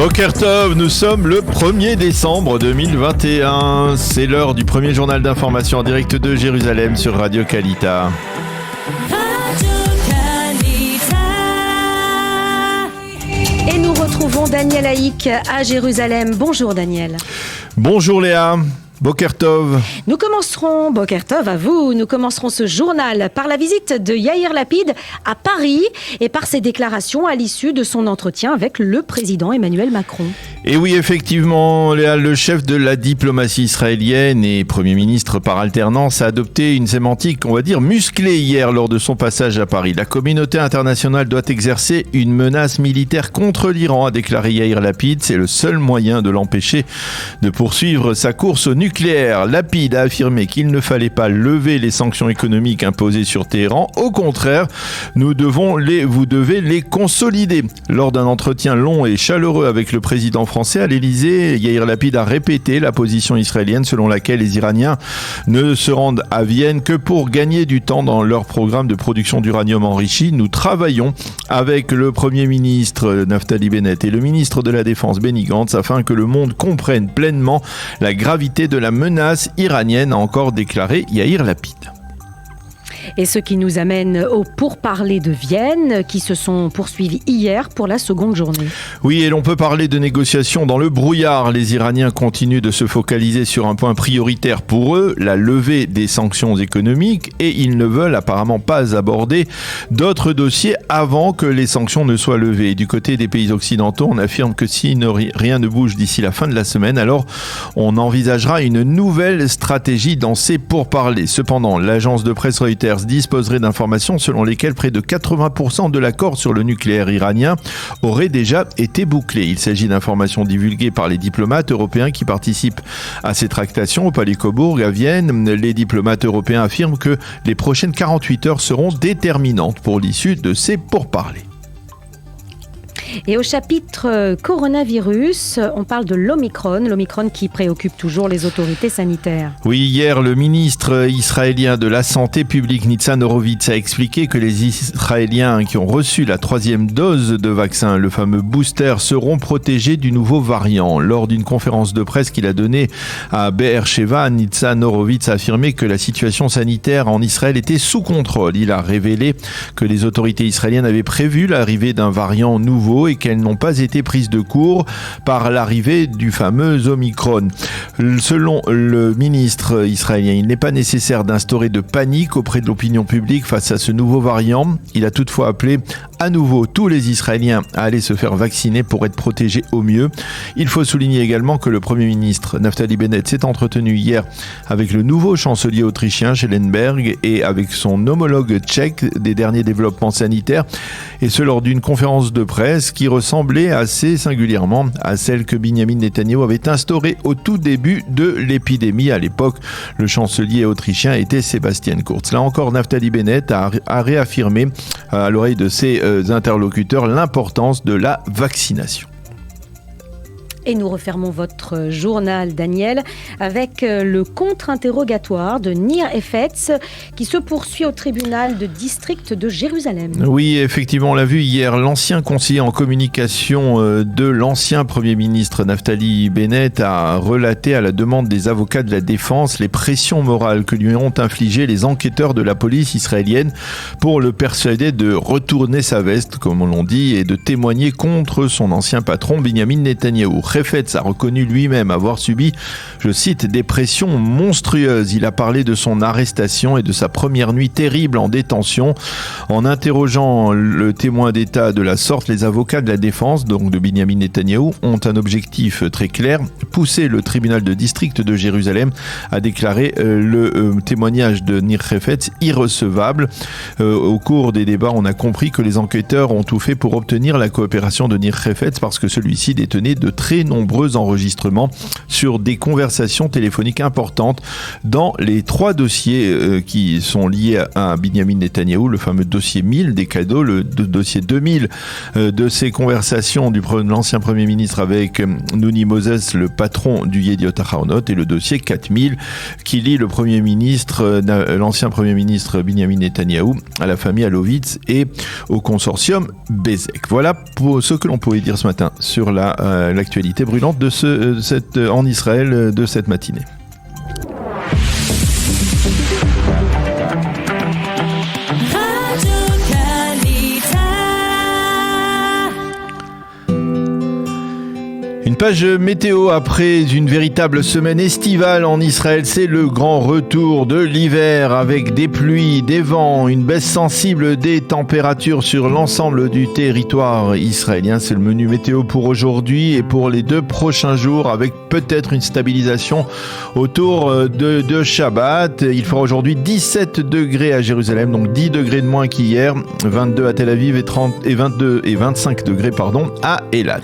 Boker Tov, nous sommes le 1er décembre 2021. C'est l'heure du premier journal d'information en direct de Jérusalem sur Radio Kalita. Et nous retrouvons Daniel Haïk à Jérusalem. Bonjour Daniel. Bonjour Léa. Boker Tov. Nous commencerons, Boker Tov à vous, nous commencerons ce journal par la visite de Yair Lapid à Paris et par ses déclarations à l'issue de son entretien avec le président Emmanuel Macron. Et oui, effectivement, Léa, le chef de la diplomatie israélienne et Premier ministre par alternance a adopté une sémantique, on va dire, musclée hier lors de son passage à Paris. La communauté internationale doit exercer une menace militaire contre l'Iran, a déclaré Yair Lapid. C'est le seul moyen de l'empêcher de poursuivre sa course au nucléaire. Lapid a affirmé qu'il ne fallait pas lever les sanctions économiques imposées sur Téhéran. Au contraire, vous devez les consolider. Lors d'un entretien long et chaleureux avec le président français à l'Elysée, Yair Lapid a répété la position israélienne selon laquelle les Iraniens ne se rendent à Vienne que pour gagner du temps dans leur programme de production d'uranium enrichi. Nous travaillons avec le Premier ministre Naftali Bennett et le ministre de la Défense Benny Gantz afin que le monde comprenne pleinement la gravité de la menace iranienne, a encore déclaré Yair Lapid. Et ce qui nous amène aux pourparlers de Vienne qui se sont poursuivis hier pour la seconde journée. Oui, et l'on peut parler de négociations dans le brouillard. Les Iraniens continuent de se focaliser sur un point prioritaire pour eux, la levée des sanctions économiques, et ils ne veulent apparemment pas aborder d'autres dossiers avant que les sanctions ne soient levées. Du côté des pays occidentaux, on affirme que si rien ne bouge d'ici la fin de la semaine, alors on envisagera une nouvelle stratégie dans ces pourparlers. Cependant, l'agence de presse Reuters disposerait d'informations selon lesquelles près de 80% de l'accord sur le nucléaire iranien aurait déjà été bouclé. Il s'agit d'informations divulguées par les diplomates européens qui participent à ces tractations au Palais Cobourg à Vienne. Les diplomates européens affirment que les prochaines 48 heures seront déterminantes pour l'issue de ces pourparlers. Et au chapitre coronavirus, on parle de l'Omicron qui préoccupe toujours les autorités sanitaires. Oui, hier, le ministre israélien de la Santé publique, Nitzan Horowitz, a expliqué que les Israéliens qui ont reçu la 3e dose de vaccin, le fameux booster, seront protégés du nouveau variant. Lors d'une conférence de presse qu'il a donnée à Be'er Sheva, Nitzan Horowitz a affirmé que la situation sanitaire en Israël était sous contrôle. Il a révélé que les autorités israéliennes avaient prévu l'arrivée d'un variant nouveau et qu'elles n'ont pas été prises de court par l'arrivée du fameux Omicron. Selon le ministre israélien, il n'est pas nécessaire d'instaurer de panique auprès de l'opinion publique face à ce nouveau variant. Il a toutefois appelé à nouveau tous les Israéliens à aller se faire vacciner pour être protégés au mieux. Il faut souligner également que le Premier ministre Naftali Bennett s'est entretenu hier avec le nouveau chancelier autrichien Schellenberg et avec son homologue tchèque des derniers développements sanitaires, et ce lors d'une conférence de presse qui ressemblait assez singulièrement à celle que Benjamin Netanyahou avait instaurée au tout début de l'épidémie. À l'époque, le chancelier autrichien était Sebastian Kurz. Là encore, Naftali Bennett a réaffirmé à l'oreille de ses interlocuteurs l'importance de la vaccination. Et nous refermons votre journal, Daniel, avec le contre-interrogatoire de Nir Efetz qui se poursuit au tribunal de district de Jérusalem. Oui, effectivement, on l'a vu hier, l'ancien conseiller en communication de l'ancien Premier ministre Naftali Bennett a relaté à la demande des avocats de la défense les pressions morales que lui ont infligées les enquêteurs de la police israélienne pour le persuader de retourner sa veste, comme on l'on dit, et de témoigner contre son ancien patron Benjamin Netanyahou. Efetz a reconnu lui-même avoir subi, je cite, des pressions monstrueuses. Il a parlé de son arrestation et de sa première nuit terrible en détention. En interrogeant le témoin d'État de la sorte, les avocats de la défense, donc de Benjamin Netanyahou, ont un objectif très clair, pousser le tribunal de district de Jérusalem à déclarer le témoignage de Nir Efetz irrecevable. Au cours des débats, on a compris que les enquêteurs ont tout fait pour obtenir la coopération de Nir Efetz parce que celui-ci détenait de très très nombreux enregistrements sur des conversations téléphoniques importantes dans les 3 dossiers qui sont liés à Binyamin Netanyahou, le fameux dossier 1000 des cadeaux, le dossier 2000 de ces conversations de l'ancien Premier ministre avec Nouni Moses, le patron du Yediot Ahronoth, et le dossier 4000 qui lie le Premier ministre, l'ancien Premier ministre Binyamin Netanyahou à la famille Alovitz et au consortium Bezek. Voilà pour ce que l'on pouvait dire ce matin sur l'actualité brûlante en Israël de cette matinée. Une page météo après une véritable semaine estivale en Israël, c'est le grand retour de l'hiver avec des pluies, des vents, une baisse sensible des températures sur l'ensemble du territoire israélien. C'est le menu météo pour aujourd'hui et pour les 2 prochains jours avec peut-être une stabilisation autour de Shabbat. Il fera aujourd'hui 17 degrés à Jérusalem, donc 10 degrés de moins qu'hier, 22 à Tel Aviv et 22 et 25 degrés à Eilat.